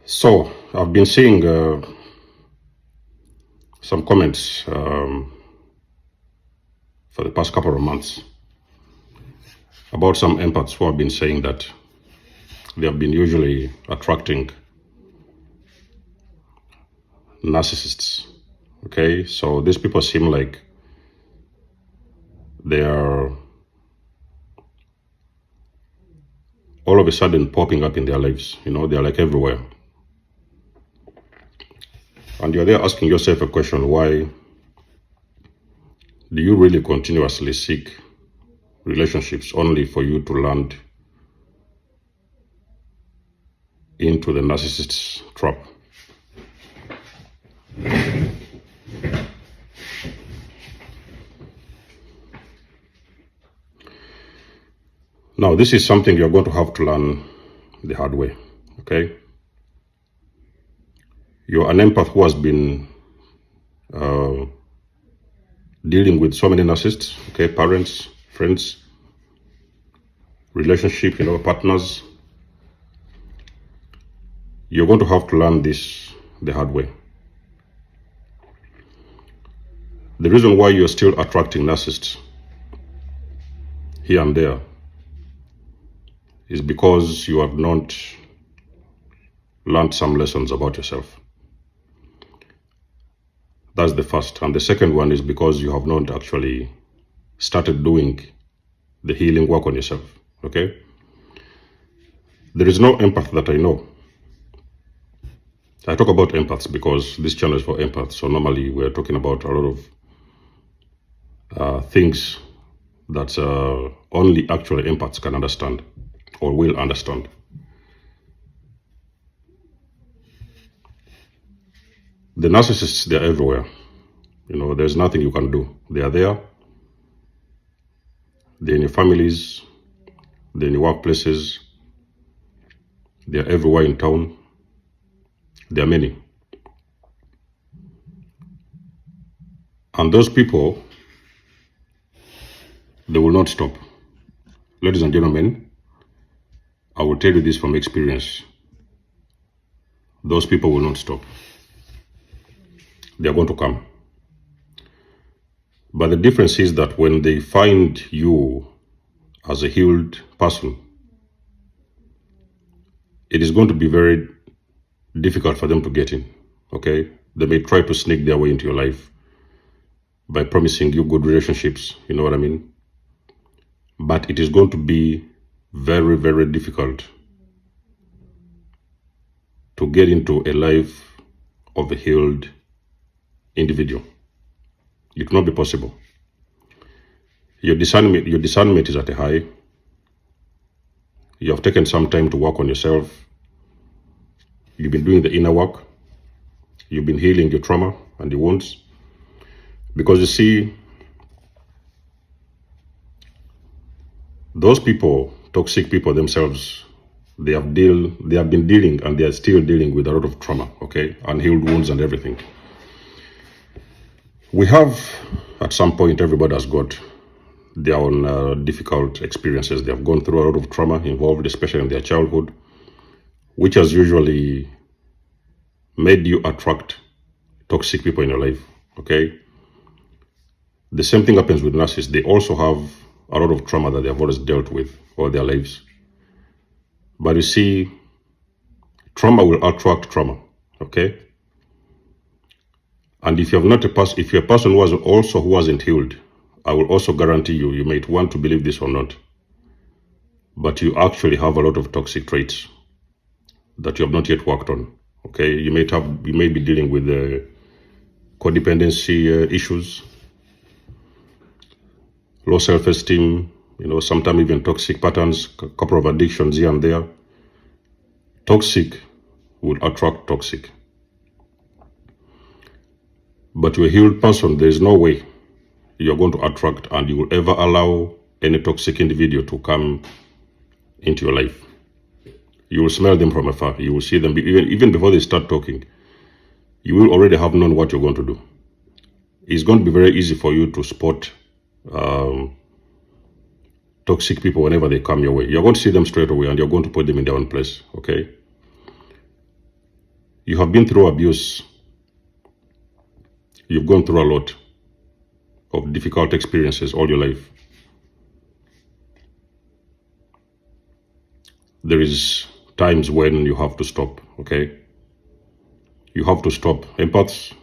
So I've been seeing some comments for the past couple of months about some empaths who have been saying that they have been usually attracting narcissists. Okay, so these people seem like they are all of a sudden popping up in their lives. You know, they're like everywhere. And you're there asking yourself a question: why do you really continuously seek relationships only for you to land into the narcissist's trap? Now, this is something you're going to have to learn the hard way, okay? You're an empath who has been dealing with so many narcissists, okay? Parents, friends, relationship, partners. You're going to have to learn this the hard way. The reason why you're still attracting narcissists here and there is because you have not learned some lessons about yourself. That's the first. And the second one is because you have not actually started doing the healing work on yourself, okay? There is no empath that I know. I talk about empaths because this channel is for empaths. So normally we're talking about a lot of things that only actually empaths can understand or will understand. The narcissists, they're everywhere. There's nothing you can do. They are there. They're in your families. They're in your workplaces. They're everywhere in town. There are many. And those people, they will not stop. Ladies and gentlemen, I will tell you this from experience. Those people will not stop. They are going to come. But the difference is that when they find you as a healed person, it is going to be very difficult for them to get in, okay? They may try to sneak their way into your life by promising you good relationships, you know what I mean? But it is going to be very, very difficult to get into a life of a healed individual. It will not be possible. Your discernment is at a high. You have taken some time to work on yourself. You've been doing the inner work. You've been healing your trauma and your wounds. Because you see, those people, toxic people themselves, they have been dealing and they are still dealing with a lot of trauma, okay? Unhealed wounds and everything. We have, at some point, everybody has got their own difficult experiences. They have gone through a lot of trauma involved, especially in their childhood, which has usually made you attract toxic people in your life, okay? The same thing happens with narcissists. They also have a lot of trauma that they have always dealt with all their lives. But you see, trauma will attract trauma, okay? And if you're a person who wasn't healed, I will also guarantee you might want to believe this or not, but you actually have a lot of toxic traits that you have not yet worked on, okay? You may be dealing with codependency issues, low self-esteem, sometimes even toxic patterns, a couple of addictions here and there. Toxic will attract toxic. But you're a healed person, there is no way you're going to attract and you will ever allow any toxic individual to come into your life. You will smell them from afar. You will see them, even before they start talking. You will already have known what you're going to do. It's going to be very easy for you to spot toxic people whenever they come your way. You're going to see them straight away and you're going to put them in their own place, okay? You have been through abuse. You've gone through a lot of difficult experiences all your life. There is times when you have to stop, okay? You have to stop. Empaths,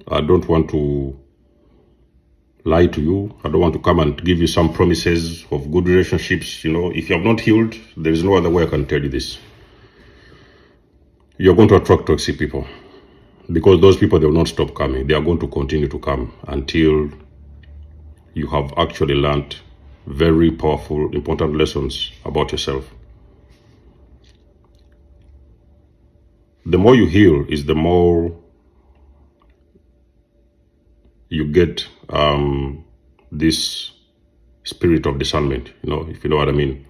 I don't want to lie to you. I don't want to come and give you some promises of good relationships. If you have not healed, there is no other way I can tell you this. You're going to attract toxic people, because those people, they will not stop coming. They are going to continue to come until you have actually learned very powerful, important lessons about yourself. The more you heal is the more you get this spirit of discernment, if you know what I mean.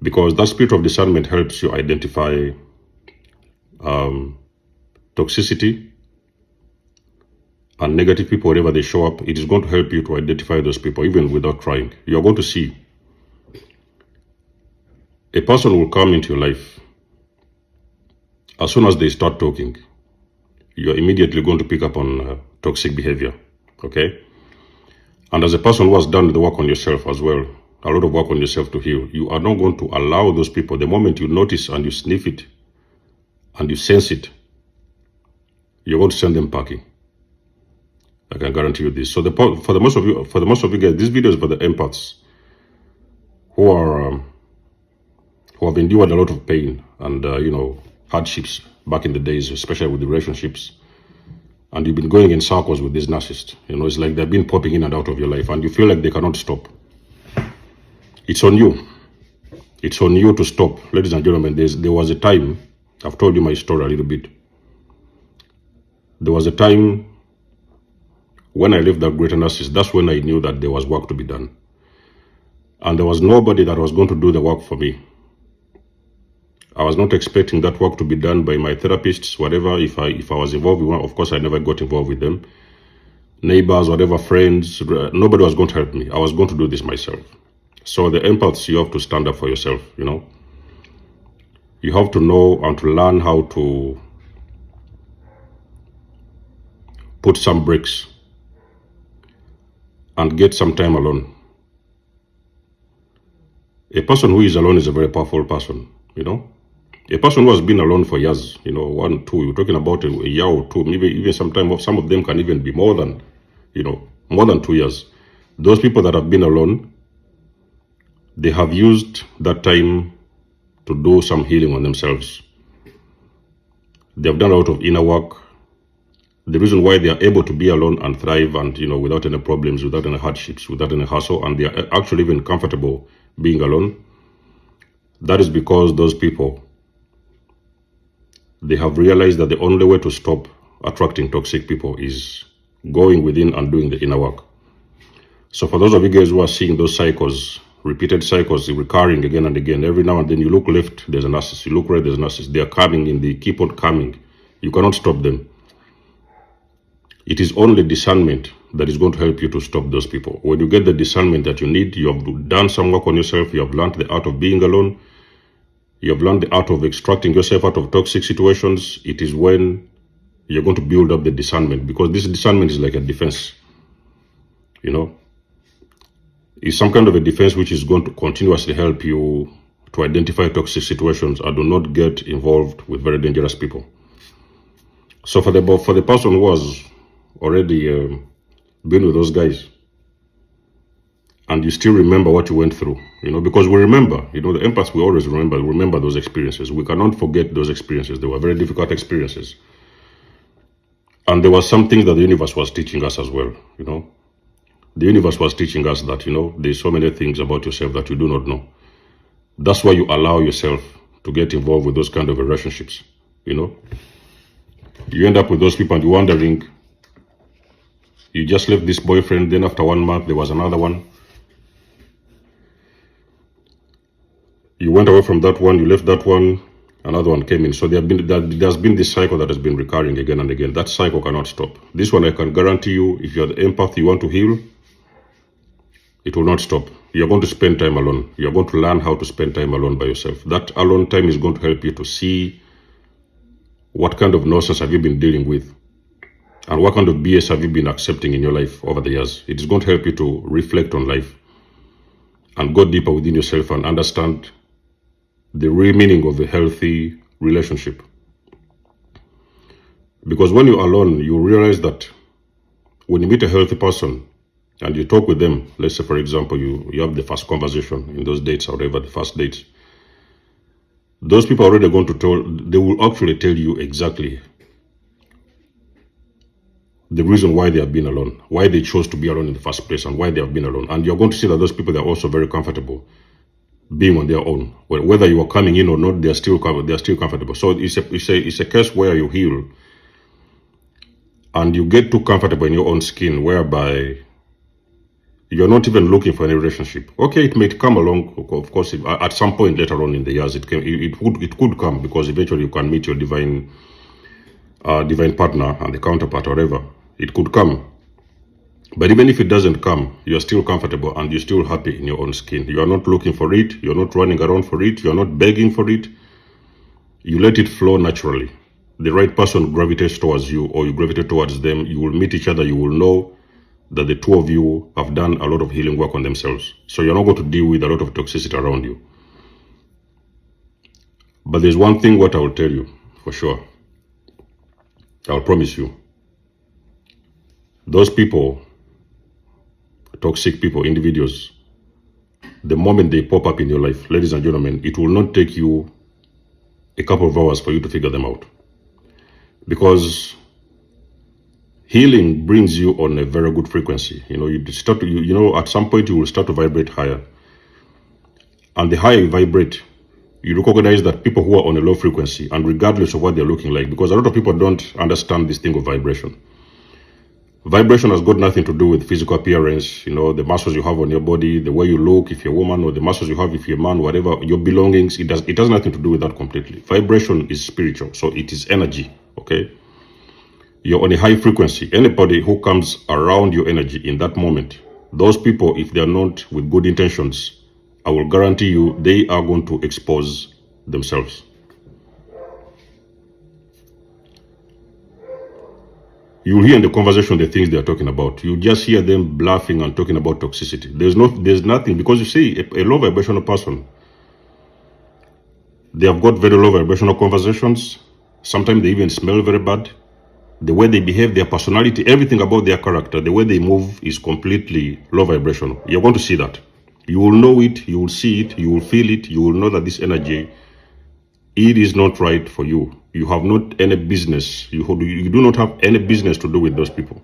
Because that spirit of discernment helps you identify toxicity and negative people. Wherever they show up, it is going to help you to identify those people even without trying. You're going to see a person will come into your life. As soon as they start talking, you're immediately going to pick up on toxic behavior, okay? And as a person who has done the work on yourself as well, a lot of work on yourself to heal, you are not going to allow those people, the moment you notice and you sniff it and you sense it, you're going to send them packing. I can guarantee you this. So for the most of you guys, this video is for the empaths who have endured a lot of pain and hardships back in the days, especially with the relationships, and you've been going in circles with these narcissists. It's like they've been popping in and out of your life, and you feel like they cannot stop. It's on you. It's on you to stop, ladies and gentlemen. There was a time. I've told you my story a little bit. There was a time when I left that greater narcissist. That's when I knew that there was work to be done. And there was nobody that was going to do the work for me. I was not expecting that work to be done by my therapists, whatever. If I was involved with one, of course, I never got involved with them. Neighbors, whatever, friends, nobody was going to help me. I was going to do this myself. So the empaths, you have to stand up for yourself, You have to know and to learn how to put some brakes and get some time alone. A person who is alone is a very powerful person, A person who has been alone for years, 1, 2, you're talking about a year or two, maybe even some of them can even be more than 2 years. Those people that have been alone, they have used that time to do some healing on themselves. They have done a lot of inner work. The reason why they are able to be alone and thrive and, without any problems, without any hardships, without any hassle, and they are actually even comfortable being alone, that is because those people, they have realized that the only way to stop attracting toxic people is going within and doing the inner work. So for those of you guys who are seeing those cycles, repeated cycles, recurring again and again, every now and then you look left, there's a narcissist. You look right, there's a narcissist. They are coming in, they keep on coming. You cannot stop them. It is only discernment that is going to help you to stop those people. When you get the discernment that you need, you have done some work on yourself, you have learned the art of being alone, you have learned the art of extracting yourself out of toxic situations, it is when you're going to build up the discernment, because this discernment is like a defense, It's some kind of a defense which is going to continuously help you to identify toxic situations and do not get involved with very dangerous people. So for the person who was already been with those guys, and you still remember what you went through, because we remember, the empaths, we always remember those experiences. We cannot forget those experiences. They were very difficult experiences. And there was something that the universe was teaching us as well, The universe was teaching us that, there's so many things about yourself that you do not know. That's why you allow yourself to get involved with those kind of relationships, You end up with those people and you're wondering, you just left this boyfriend, then after 1 month, there was another one. You went away from that one, you left that one, another one came in. So there's been this cycle that has been recurring again and again. That cycle cannot stop. This one, I can guarantee you, if you're the empath, you want to heal, it will not stop. You're going to spend time alone. You're going to learn how to spend time alone by yourself. That alone time is going to help you to see What kind of nonsense have you been dealing with? And what kind of BS have you been accepting in your life over the years? It is going to help you to reflect on life and go deeper within yourself and understand the real meaning of a healthy relationship. Because when you're alone, you realize that when you meet a healthy person and you talk with them, let's say, for example, you have the first conversation in those dates or whatever, the first dates, those people are already going to they will actually tell you exactly the reason why they have been alone, why they chose to be alone in the first place, and why they have been alone. And you're going to see that those people, they're also very comfortable being on their own. Whether you are coming in or not, they're still comfortable. So it's a case where you heal and you get too comfortable in your own skin, whereby you're not even looking for any relationship. Okay, it may come along, of course, at some point later on in the years, it could come, because eventually you can meet your divine partner and the counterpart, or whatever. It could come. But even if it doesn't come, you're still comfortable and you're still happy in your own skin. You are not looking for it. You're not running around for it. You're not begging for it. You let it flow naturally. The right person gravitates towards you, or you gravitate towards them. You will meet each other. You will know that the two of you have done a lot of healing work on themselves. So you're not going to deal with a lot of toxicity around you. But there's one thing what I will tell you for sure. I'll promise you. Those people, toxic people, individuals, the moment they pop up in your life, ladies and gentlemen, it will not take you a couple of hours for you to figure them out. Because healing brings you on a very good frequency. At some point you will start to vibrate higher. And the higher you vibrate, you recognize that people who are on a low frequency, and regardless of what they're looking like, because a lot of people don't understand this thing of vibration. Vibration has got nothing to do with physical appearance, the muscles you have on your body, the way you look, if you're a woman, or the muscles you have if you're a man, whatever, your belongings, it has nothing to do with that completely. Vibration is spiritual, so it is energy, okay? You're on a high frequency. Anybody who comes around your energy in that moment, those people, if they're not with good intentions, I will guarantee you they are going to expose themselves. You will hear in the conversation the things they are talking about. You just hear them bluffing and talking about toxicity. There's nothing, because you see, a low vibrational person, they have got very low vibrational conversations. Sometimes they even smell very bad. The way they behave, their personality, everything about their character, the way they move is completely low vibrational. You're going to see that. You will know it, you will see it, you will feel it, you will know that this energy, it is not right for you. You have not any business, you do not have any business to do with those people.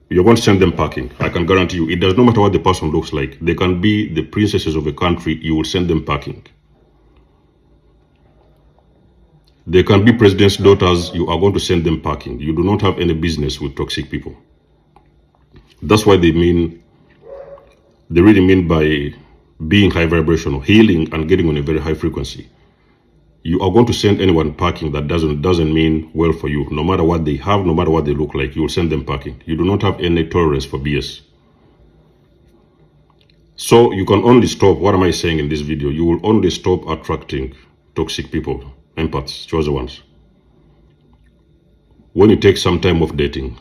You're going to send them packing. I can guarantee you. It does not matter what the person looks like. They can be the princesses of a country, you will send them packing. They can be president's daughters, you are going to send them packing. You do not have any business with toxic people. That's what they really mean by being high vibrational, healing and getting on a very high frequency. You are going to send anyone packing that doesn't mean well for you. No matter what they have, no matter what they look like, you will send them packing. You do not have any tolerance for BS. So you can only stop, what am I saying in this video? You will only stop attracting toxic people, empaths, chosen ones, when you take some time off dating.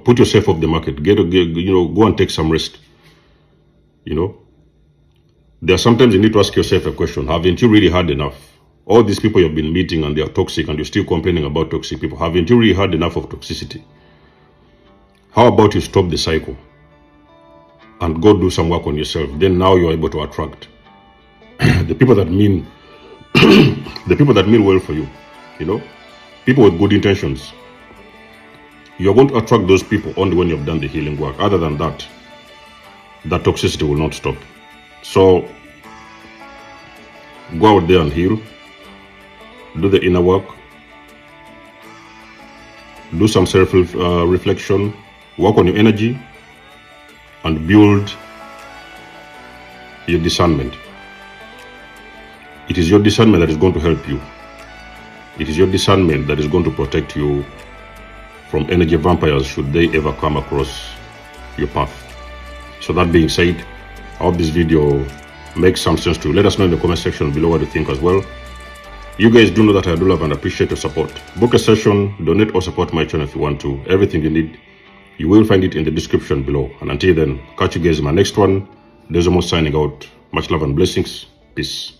Put yourself off the market. Go and take some rest. There are sometimes you need to ask yourself a question. Haven't you really had enough? All these people you've been meeting and they are toxic, and you're still complaining about toxic people. Haven't you really had enough of toxicity? How about you stop the cycle and go do some work on yourself? Then now you're able to attract the people that mean well for you. People with good intentions. You're going to attract those people only when you've done the healing work. Other than that, that toxicity will not stop. So go out there and heal. Do the inner work. Do some self-reflection. Work on your energy and build your discernment. It is your discernment that is going to help you. It is your discernment that is going to protect you from energy vampires should they ever come across your path. So that being said, I hope this video makes some sense to you. Let us know in the comment section below what you think as well. You guys do know that I do love and appreciate your support. Book a session, donate or support my channel if you want to. Everything you need, you will find it in the description below. And until then, catch you guys in my next one. Desmo signing out. Much love and blessings. Peace.